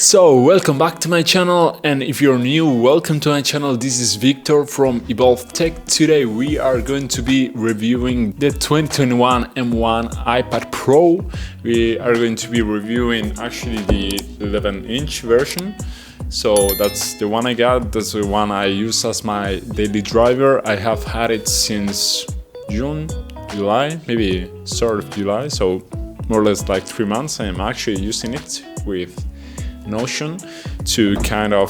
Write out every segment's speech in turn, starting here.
So, welcome back to my channel, and if you're new, welcome to my channel. This is Victor from Evolve Tech. Today we are going to be reviewing the 2021 M1 iPad Pro. We are going to be reviewing actually the 11-inch version. So that's the one I got, that's the one I use as my daily driver. I have had it since June, July, maybe start of July, so more or less like 3 months. I am actually using it with Notion to kind of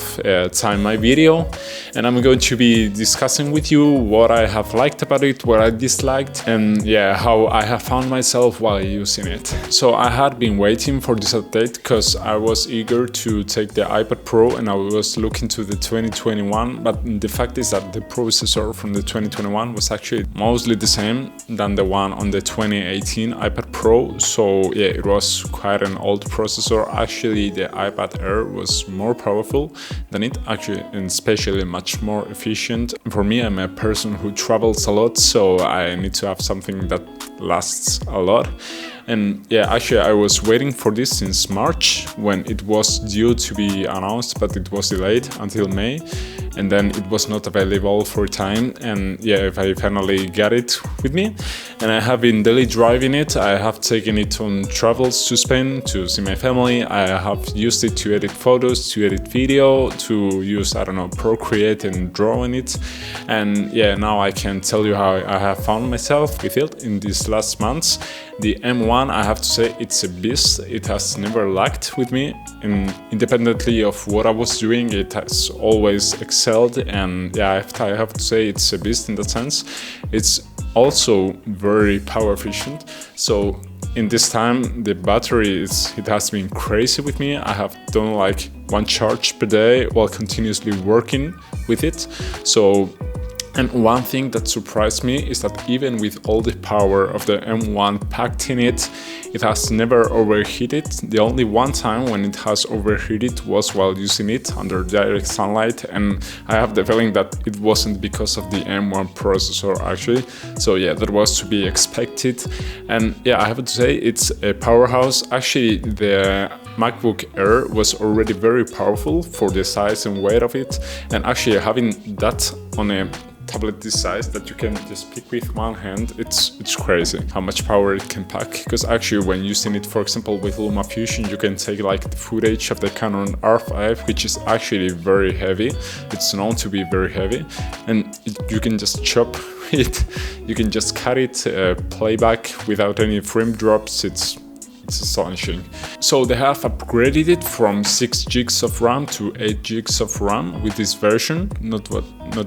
time my video, and I'm going to be discussing with you what I have liked about it, what I disliked, and yeah, how I have found myself while using it. So I had been waiting for this update because I was eager to take the iPad Pro and I was looking to the 2021, but the fact is that the processor from the 2021 was actually mostly the same than the one on the 2018 iPad Pro. So yeah, it was quite an old processor. Actually, the iPad Air was more powerful than it, actually, and especially much more efficient. For me, I'm a person who travels a lot, so I need to have something that lasts a lot. And yeah, actually I was waiting for this since March when it was due to be announced, but it was delayed until May, and then it was not available for a time. And yeah, I finally got it with me, and I have been daily driving it. I have taken it on travels to Spain to see my family. I have used it to edit photos, to edit video, to use, I don't know, Procreate and draw in it. And yeah, now I can tell you how I have found myself with it in these last months. The M1, I have to say, it's a beast. It has never lacked with me, and independently of what I was doing, it has always excelled. And yeah, I have to say it's a beast in that sense. It's also very power efficient. So in this time, the battery it has been crazy with me. I have done like 1 charge per day while continuously working with it. And one thing that surprised me is that even with all the power of the M1 packed in it, it has never overheated. The only one time when it has overheated was while using it under direct sunlight, and I have the feeling that it wasn't because of the M1 processor actually. So yeah, that was to be expected. And yeah, I have to say it's a powerhouse. Actually, the MacBook Air was already very powerful for the size and weight of it, and actually having that on a tablet this size that you can just pick with one hand, it's crazy how much power it can pack. Because actually when using it, for example, with LumaFusion, you can take like the footage of the Canon R5, which is actually very heavy. It's known to be very heavy, and you can just chop it, you can just cut it, playback without any frame drops. It's astonishing. So they have upgraded it from 6 gigs of RAM to 8 gigs of RAM with this version. Not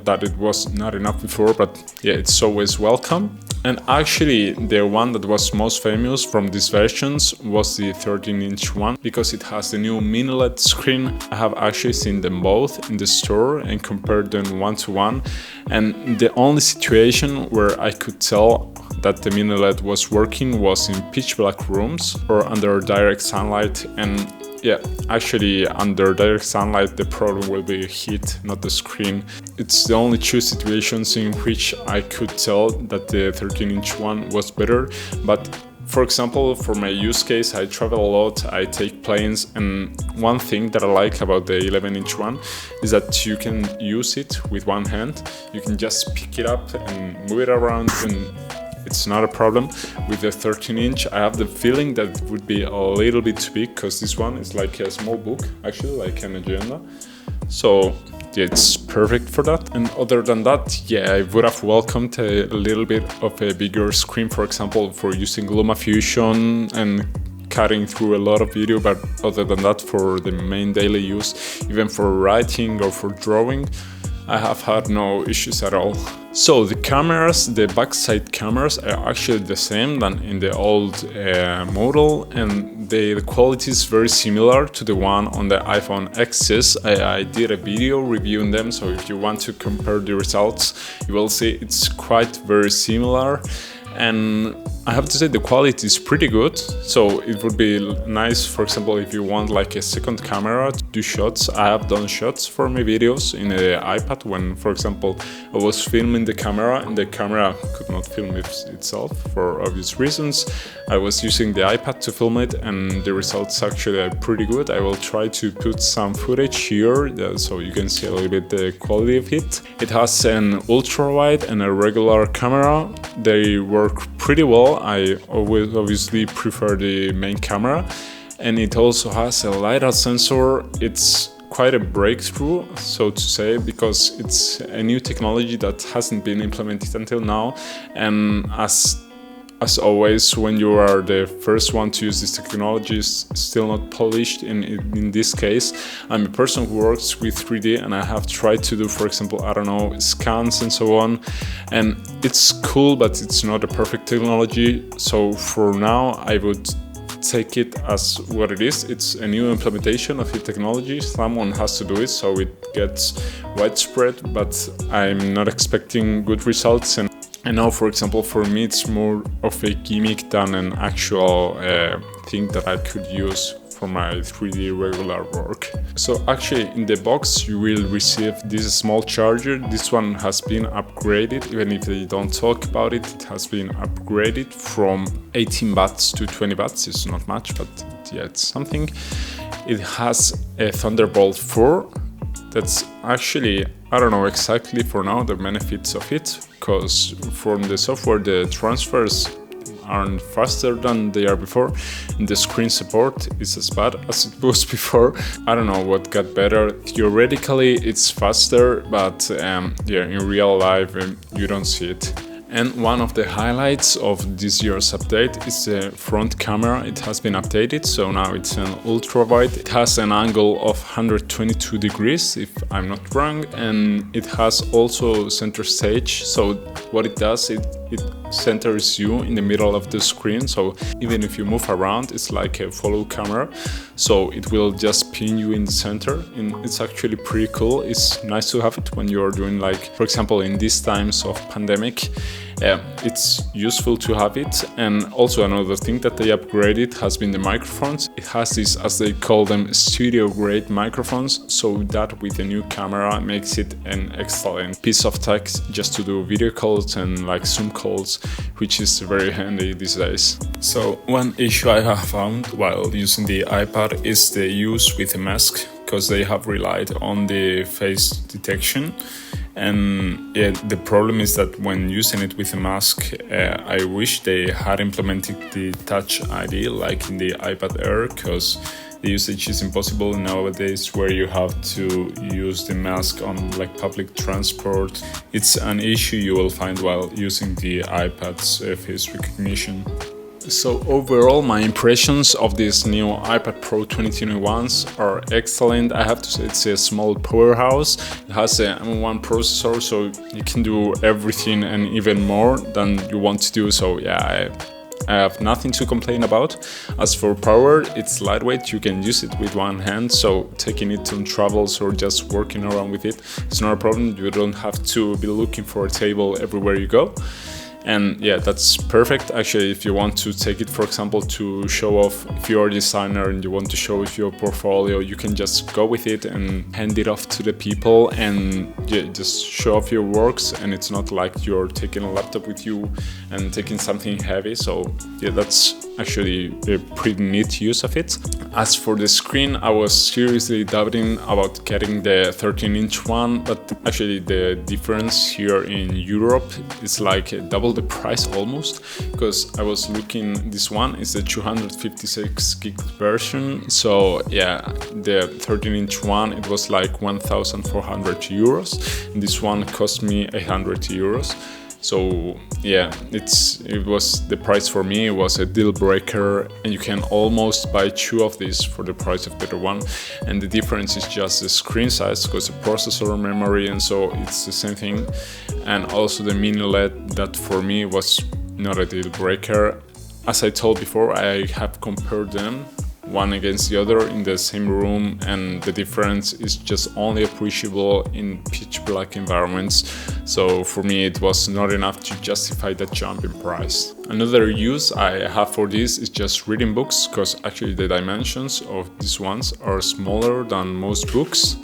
that it was not enough before, but yeah, it's always welcome. And actually, the one that was most famous from these versions was the 13-inch one, because it has the new mini LED screen. I have actually seen them both in the store and compared them one to one. And the only situation where I could tell that the mini LED was working was in pitch black rooms or under direct sunlight. And yeah, actually under direct sunlight the problem will be heat, not the screen. It's the only 2 situations in which I could tell that the 13-inch one was better. But for example, for my use case, I travel a lot, I take planes, and one thing that I like about the 11-inch one is that you can use it with one hand. You can just pick it up and move it around, and it's not a problem. With the 13-inch, I have the feeling that it would be a little bit too big, because this one is like a small book, actually, like an agenda. So yeah, it's perfect for that. And other than that, yeah, I would have welcomed a little bit of a bigger screen, for example, for using LumaFusion and cutting through a lot of video. But other than that, for the main daily use, even for writing or for drawing, I have had no issues at all. So the cameras, the backside cameras are actually the same than in the old model, and the quality is very similar to the one on the iPhone XS. I did a video reviewing them, so if you want to compare the results, you will see it's quite very similar. And I have to say the quality is pretty good, so it would be nice, for example, if you want like a second camera to do shots. I have done shots for my videos in the iPad when, for example, I was filming the camera and the camera could not film itself for obvious reasons. I was using the iPad to film it and the results actually are pretty good. I will try to put some footage here so you can see a little bit the quality of it. It has an ultra wide and a regular camera. They work pretty well. I always obviously prefer the main camera, and it also has a Lidar sensor. It's quite a breakthrough, so to say, because it's a new technology that hasn't been implemented until now, and as always, when you are the first one to use this technology, it's still not polished. In this case, I'm a person who works with 3D and I have tried to do, for example, I don't know, scans and so on. And it's cool, but it's not a perfect technology. So for now, I would take it as what it is. It's a new implementation of the technology. Someone has to do it so it gets widespread, but I'm not expecting good results. And I know, for example, for me it's more of a gimmick than an actual thing that I could use for my 3D regular work. So actually in the box you will receive this small charger. This one has been upgraded, even if they don't talk about it. It has been upgraded from 18 watts to 20 watts. It's not much, but yeah, it's something. It has a Thunderbolt 4. That's actually, I don't know exactly for now the benefits of it, because from the software the transfers aren't faster than they are before, and the screen support is as bad as it was before. I don't know what got better. Theoretically it's faster, but yeah, in real life you don't see it. And one of the highlights of this year's update is the front camera. It has been updated, so now it's an ultra wide. It has an angle of 122 degrees, if I'm not wrong, and it has also center stage. So what it does, it centers you in the middle of the screen. So even if you move around, it's like a follow camera. So it will just pin you in the center, and it's actually pretty cool. It's nice to have it when you're doing, like, for example, in these times of pandemic. It's useful to have it. And also another thing that they upgraded has been the microphones. It has this, as they call them, studio grade microphones, so that with the new camera makes it an excellent piece of tech just to do video calls and like Zoom calls, which is very handy these days. So one issue I have found while using the iPad is the use with a mask, because they have relied on the face detection. And yeah, the problem is that when using it with a mask, I wish they had implemented the Touch ID like in the iPad Air, because the usage is impossible nowadays where you have to use the mask on like public transport. It's an issue you will find while using the iPad's face recognition. So overall, my impressions of this new iPad Pro 2021s are excellent. I have to say it's a small powerhouse. It has a M1 processor, so you can do everything and even more than you want to do. So yeah, I have nothing to complain about. As for power, it's lightweight. You can use it with one hand, so taking it on travels or just working around with it's not a problem. You don't have to be looking for a table everywhere you go. And yeah, that's perfect. Actually, if you want to take it, for example, to show off, if you're a designer and you want to show off your portfolio, you can just go with it and hand it off to the people and yeah, just show off your works. And it's not like you're taking a laptop with you and taking something heavy. So yeah, that's actually a pretty neat use of it. As for the screen, I was seriously doubting about getting the 13-inch one, but actually the difference here in Europe is like double the price almost, because I was looking, this one is the 256 gig version. So yeah, the 13-inch one, it was like 1,400 euros, and this one cost me 800 euros. So yeah, it was the price for me. It was a deal breaker, and you can almost buy two of these for the price of the other one. And the difference is just the screen size, because the processor, memory, and so it's the same thing. And also the mini LED, that for me was not a deal breaker. As I told before, I have compared them one against the other in the same room, and the difference is just only appreciable in pitch black environments. So for me it was not enough to justify that jump in price. Another use I have for this is just reading books, because actually the dimensions of these ones are smaller than most books.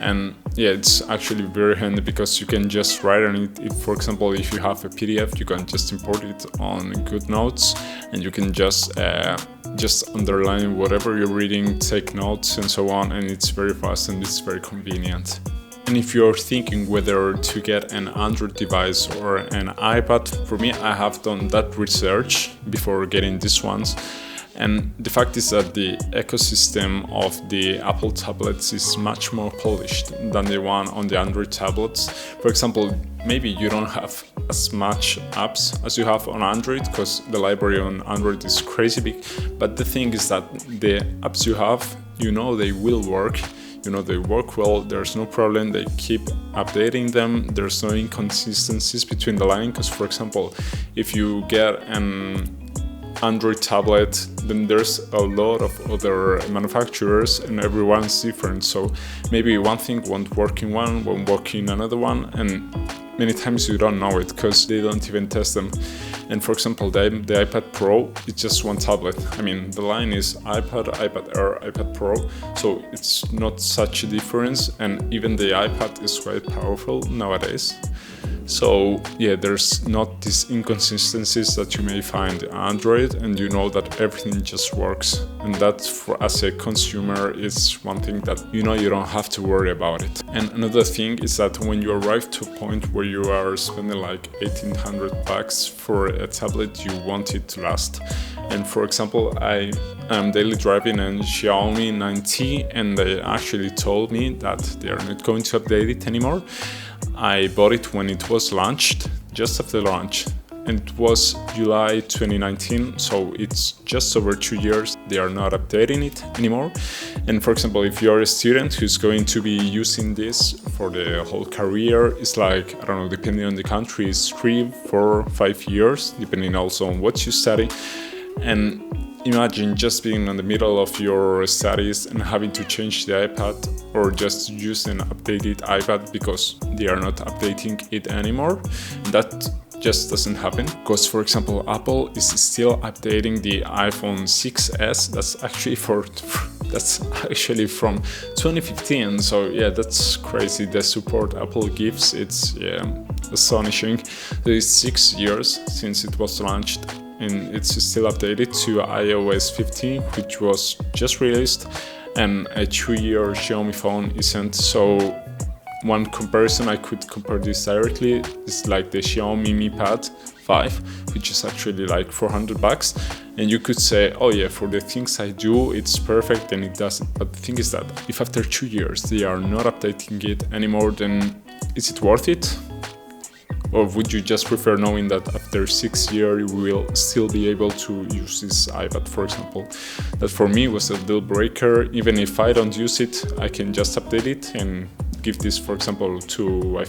And yeah, it's actually very handy because you can just write on it. If, for example, if you have a PDF, you can just import it on GoodNotes, and you can just underline whatever you're reading, take notes and so on, and it's very fast and it's very convenient. And if you're thinking whether to get an Android device or an iPad, for me, I have done that research before getting these ones. And the fact is that the ecosystem of the Apple tablets is much more polished than the one on the Android tablets. For example, maybe you don't have as much apps as you have on Android, because the library on Android is crazy big. But the thing is that the apps you have, they will work. They work well, there's no problem, they keep updating them, there's no inconsistencies between the line. Because, for example, if you get an Android tablet, then there's a lot of other manufacturers and everyone's different. So maybe one thing won't work in one, won't work in another one, and many times you don't know it because they don't even test them. And for example, the iPad Pro, it's just one tablet. I mean, the line is iPad, iPad Air, iPad Pro, so it's not such a difference. And even the iPad is quite powerful nowadays. So yeah, there's not these inconsistencies that you may find in Android, and that everything just works. And that, as a consumer, is one thing that you don't have to worry about it. And another thing is that when you arrive to a point where you are spending like $1,800 for a tablet, you want it to last. And for example, I am daily driving a Xiaomi 9T, and they actually told me that they are not going to update it anymore. I bought it when it was launched, just after launch, and it was July 2019, so it's just over 2 years. They are not updating it anymore. And for example, if you're a student who's going to be using this for the whole career, it's like, I don't know, depending on the country, it's 3, 4, 5 years, depending also on what you study. And imagine just being in the middle of your studies and having to change the iPad, or just use an updated iPad because they are not updating it anymore. That just doesn't happen, because for example, Apple is still updating the iPhone 6s. That's actually from 2015. So yeah, that's crazy. The support Apple gives, it's astonishing. There is 6 years since it was launched, and it's still updated to iOS 15, which was just released, and a 2-year Xiaomi phone isn't. So one comparison, I could compare this directly, is like the Xiaomi Mi Pad 5, which is actually like $400. And you could say, oh yeah, for the things I do, it's perfect, and it doesn't. But the thing is that if after 2 years they are not updating it anymore, then is it worth it? Or would you just prefer knowing that after 6 years you will still be able to use this iPad, for example? That for me was a deal breaker. Even if I don't use it, I can just update it and give this, for example, to a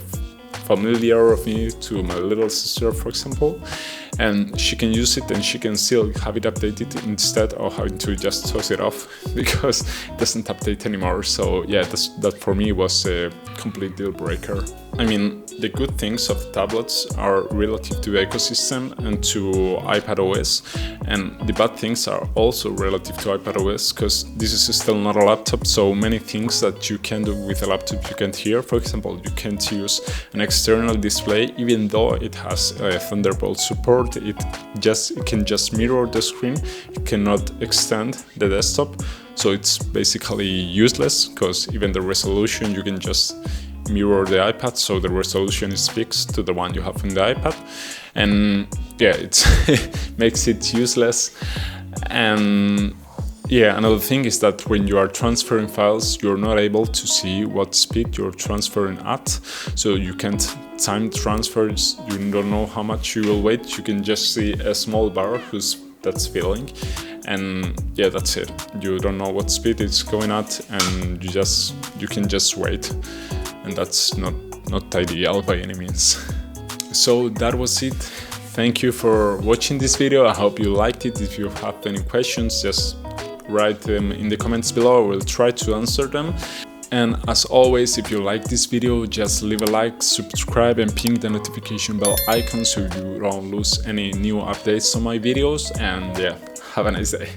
familiar of me, to my little sister, for example, and she can use it and she can still have it updated instead of having to just toss it off because it doesn't update anymore. So yeah, that for me was a complete deal breaker. I mean, the good things of tablets are relative to the ecosystem and to iPadOS, and the bad things are also relative to iPadOS, because this is still not a laptop, so many things that you can do with a laptop you can't here. For example, you can't use an external display, even though it has a Thunderbolt support. It can just mirror the screen. It cannot extend the desktop, so it's basically useless, because even the resolution, you can just mirror the iPad, so the resolution is fixed to the one you have in the iPad, and yeah, it makes it useless. And yeah, another thing is that when you are transferring files, you're not able to see what speed you're transferring at, so you can't time transfers. You don't know how much you will wait. You can just see a small bar that's filling, and yeah, that's it. You don't know what speed it's going at, and you can just wait, and that's not ideal by any means. So that was it. Thank you for watching this video. I hope you liked it. If you have any questions, just write them in the comments below. I will try to answer them. And as always, if you like this video, just leave a like, subscribe and ping the notification bell icon so you don't lose any new updates on my videos. And yeah, have a nice day.